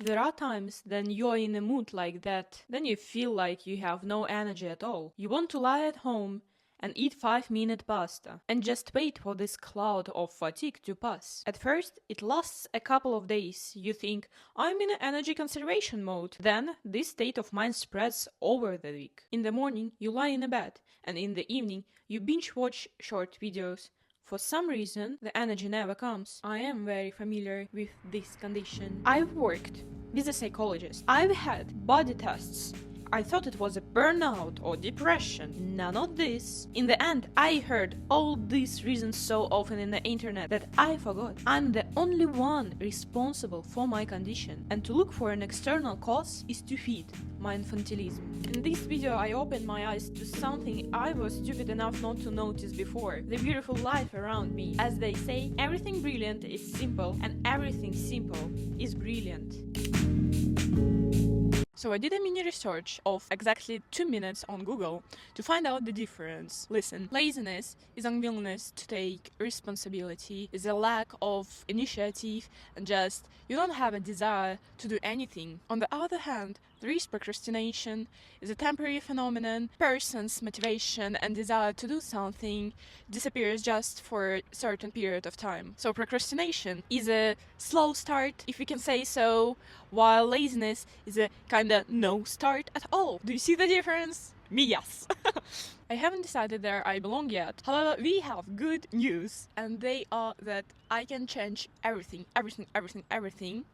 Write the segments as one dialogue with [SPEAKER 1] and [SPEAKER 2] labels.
[SPEAKER 1] There are times then you're in a mood like that, then you feel like you have no energy at all. You want to lie at home and eat 5-minute pasta and just wait for this cloud of fatigue to pass. At first, it lasts a couple of days. You think, I'm in energy conservation mode. Then, this state of mind spreads over the week. In the morning, you lie in a bed, and in the evening, you binge watch short videos. For some reason, the energy never comes. I am very familiar with this condition. I've worked with a psychologist. I've had body tests. I thought it was a burnout or depression. None of this. In the end, I heard all these reasons so often in the internet that I forgot. I'm the only one responsible for my condition, and to look for an external cause is to feed my infantilism. In this video, I opened my eyes to something I was stupid enough not to notice before: the beautiful life around me. As they say, everything brilliant is simple, and everything simple is brilliant. So I did a mini research of exactly 2 minutes on Google to find out the difference. Listen, laziness is unwillingness to take responsibility, is a lack of initiative, and just you don't have a desire to do anything. On the other hand, there is procrastination, is a temporary phenomenon. Person's motivation and desire to do something disappears just for a certain period of time. So procrastination is a slow start, if we can say so, while laziness is a kinda no start at all. Do you see the difference? Me, yes. I haven't decided where I belong yet. However, we have good news, and they are that I can change everything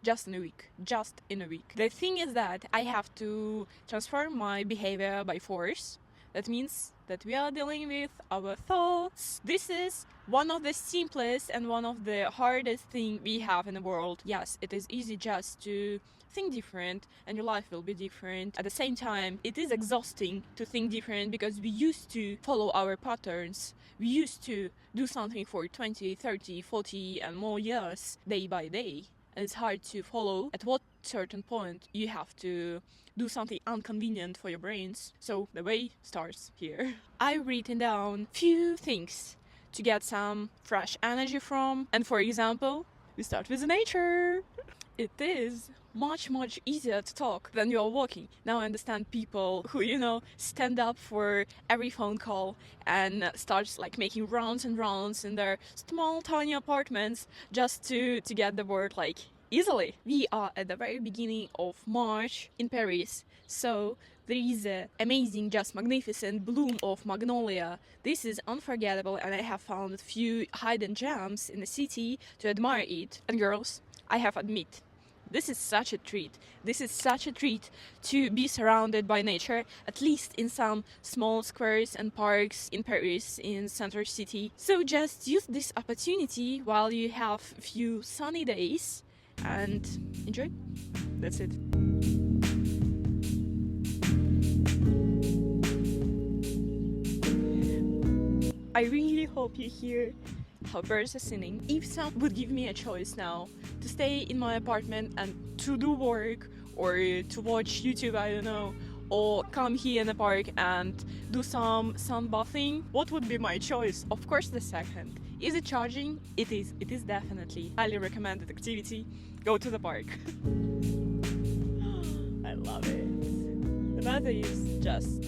[SPEAKER 1] just in a week. Just in a week. The thing is that I have to transform my behavior by force. That means that we are dealing with our thoughts. This is one of the simplest and one of the hardest things we have in the world. Yes, it is easy just to think different and your life will be different. At the same time, it is exhausting to think different because we used to follow our patterns. We used to do something for 20, 30, 40 and more years, day by day. And it's hard to follow. At what certain point you have to do something inconvenient for your brains. So the way starts here. I've written down few things to get some fresh energy from. And for example, we start with nature. It is much easier to talk than you're walking. Now I understand people who, stand up for every phone call and starts like making rounds and rounds in their small tiny apartments just to get the word like easily. We are at the very beginning of March in Paris, so there is an amazing, just magnificent bloom of magnolia. This is unforgettable, and I have found a few hidden gems in the city to admire it. And girls, I have admit, this is such a treat. This is such a treat to be surrounded by nature, at least in some small squares and parks in Paris, in center city. So just use this opportunity while you have a few sunny days and enjoy. That's it. I really hope you hear how birds are singing. If someone would give me a choice now to stay in my apartment and to do work or to watch YouTube, I don't know, or come here in the park and do some sunbathing, what would be my choice? Of course the second. Is it charging? It is. It is definitely. Highly recommended activity. Go to the park. I love it. The weather is just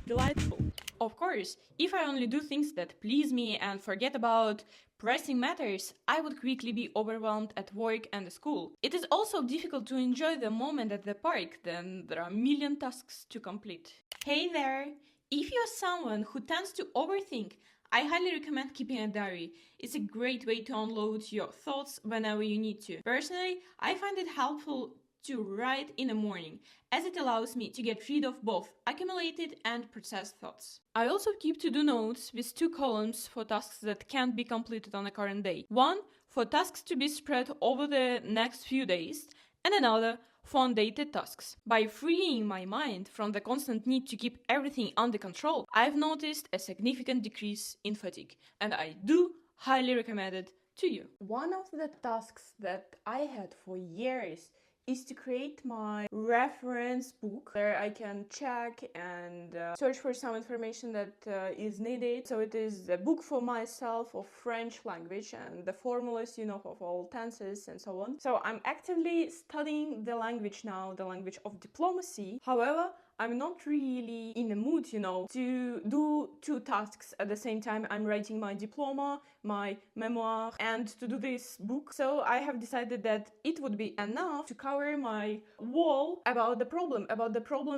[SPEAKER 1] delightful. Of course, if I only do things that please me and forget about pressing matters, I would quickly be overwhelmed at work and school. It is also difficult to enjoy the moment at the park, then there are a million tasks to complete. Hey there! If you're someone who tends to overthink, I highly recommend keeping a diary. It's a great way to unload your thoughts whenever you need to. Personally, I find it helpful to write in the morning, as it allows me to get rid of both accumulated and processed thoughts. I also keep to-do notes with 2 columns for tasks that can't be completed on the current day. One for tasks to be spread over the next few days, and another for undated tasks. By freeing my mind from the constant need to keep everything under control, I've noticed a significant decrease in fatigue, and I do highly recommend it to you. One of the tasks that I had for years is to create my reference book where I can check and search for some information that is needed. So it is a book for myself of French language and the formulas, of all tenses and so on. So I'm actively studying the language now, the language of diplomacy. However, I'm not really in the mood, to do two tasks at the same time. I'm writing my diploma, my memoir, and to do this book. So I have decided that it would be enough to cover my wall about the problem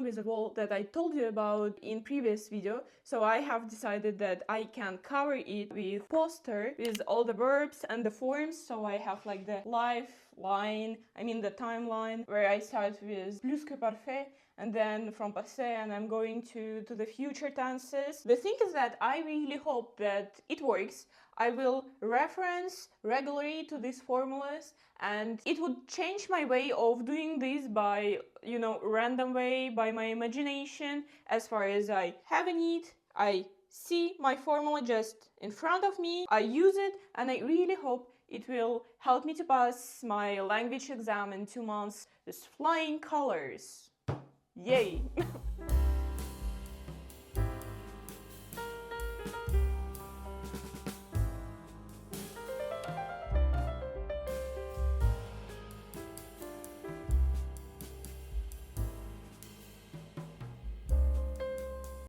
[SPEAKER 1] with the wall that I told you about in previous video. So I have decided that I can cover it with poster with all the verbs and the forms. So I have like the the timeline where I start with plus que parfait, and then from passé, and I'm going to the future tenses. The thing is that I really hope that it works. I will reference regularly to these formulas, and it would change my way of doing this by, random way, by my imagination. As far as I have a need, I see my formula just in front of me, I use it, and I really hope it will help me to pass my language exam in 2 months with flying colors. Yay!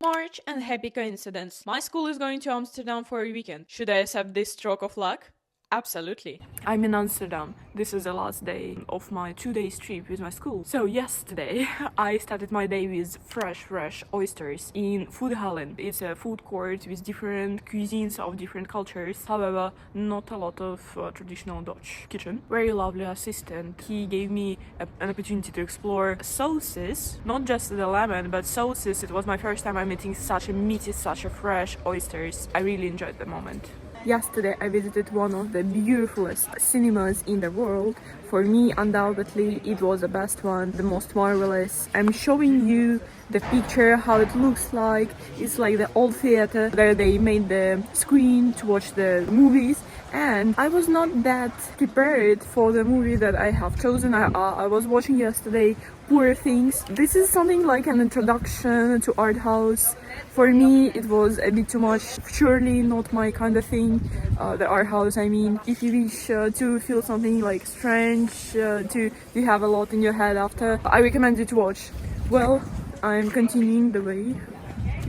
[SPEAKER 1] March and happy coincidence. My school is going to Amsterdam for a weekend. Should I accept this stroke of luck? Absolutely. I'm in Amsterdam. This is the last day of my 2 days trip with my school. So yesterday I started my day with fresh oysters in Foodhallen. It's a food court with different cuisines of different cultures. However, not a lot of traditional Dutch kitchen. Very lovely assistant. He gave me an opportunity to explore sauces, not just the lemon, but sauces. It was my first time I'm eating such a meaty, such a fresh oysters. I really enjoyed the moment. Yesterday I visited one of the beautifulest cinemas in the world. For me, undoubtedly, it was the best one, the most marvelous. I'm showing you the picture, how it looks like. It's like the old theater where they made the screen to watch the movies. And I was not that prepared for the movie that I have chosen. I was watching yesterday Poor Things. This is something like an introduction to art house. For me, it was a bit too much. Surely not my kind of thing. The art house, I mean. If you wish to feel something like strange, to have a lot in your head after, I recommend you to watch. Well, I'm continuing the way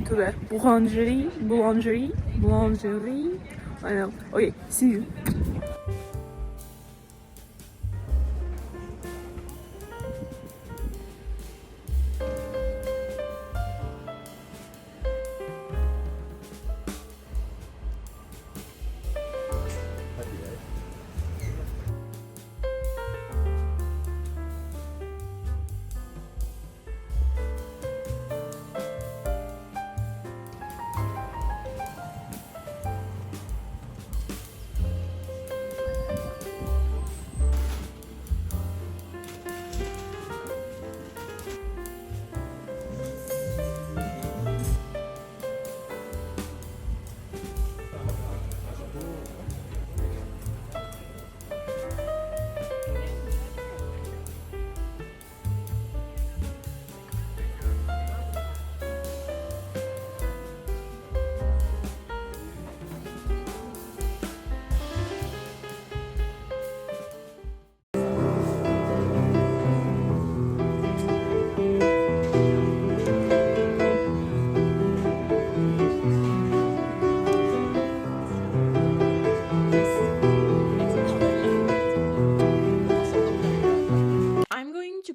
[SPEAKER 1] to the boulangerie. I know. Okay, see you.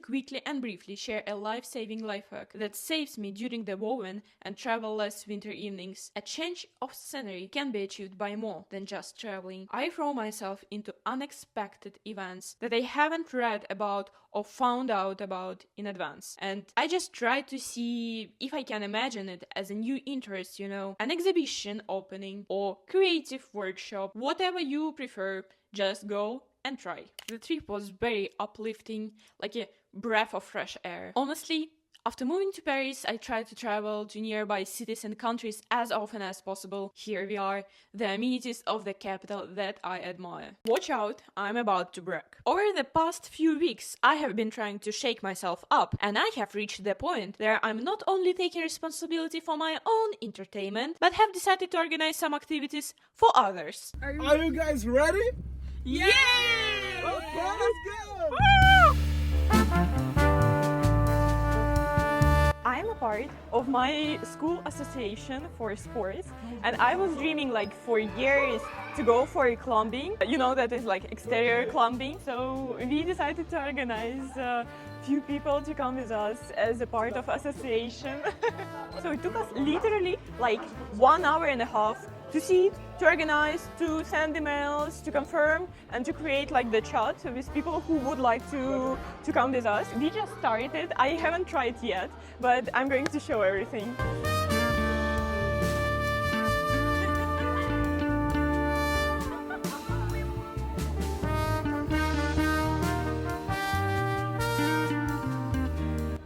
[SPEAKER 1] Quickly and briefly share a life-saving life hack that saves me during the woven and travel-less winter evenings. A change of scenery can be achieved by more than just traveling. I throw myself into unexpected events that I haven't read about or found out about in advance, and I just try to see if I can imagine it as a new interest, an exhibition opening or creative workshop, whatever you prefer. Just go and try. The trip was very uplifting, like a breath of fresh air. Honestly, After moving to Paris, I tried to travel to nearby cities and countries as often as possible. Here we are, the amenities of the capital that I admire. Watch out, I'm about to brag. Over the past few weeks, I have been trying to shake myself up, and I have reached the point where I'm not only taking responsibility for my own entertainment, but have decided to organize some activities for others.
[SPEAKER 2] Are you guys ready?
[SPEAKER 1] Yeah!
[SPEAKER 2] Okay, let's go!
[SPEAKER 1] I'm a part of my school association for sports, and I was dreaming like for years to go for climbing. You know, that is like exterior climbing. So we decided to organize a few people to come with us as a part of association. So it took us literally like 1 hour and a half to see, to organize, to send emails, to confirm, and to create like the chat with people who would like to come with us. We just started. I haven't tried yet, but I'm going to show everything.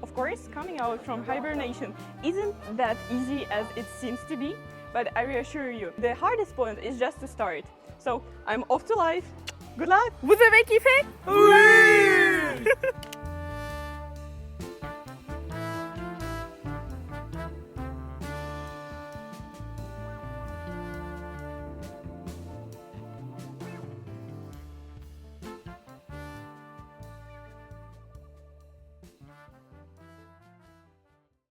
[SPEAKER 1] Of course, coming out from hibernation isn't that easy as it seems to be. But I reassure you, the hardest point is just to start. So I'm off to life. Good luck! Vous avez kiffé? Oui!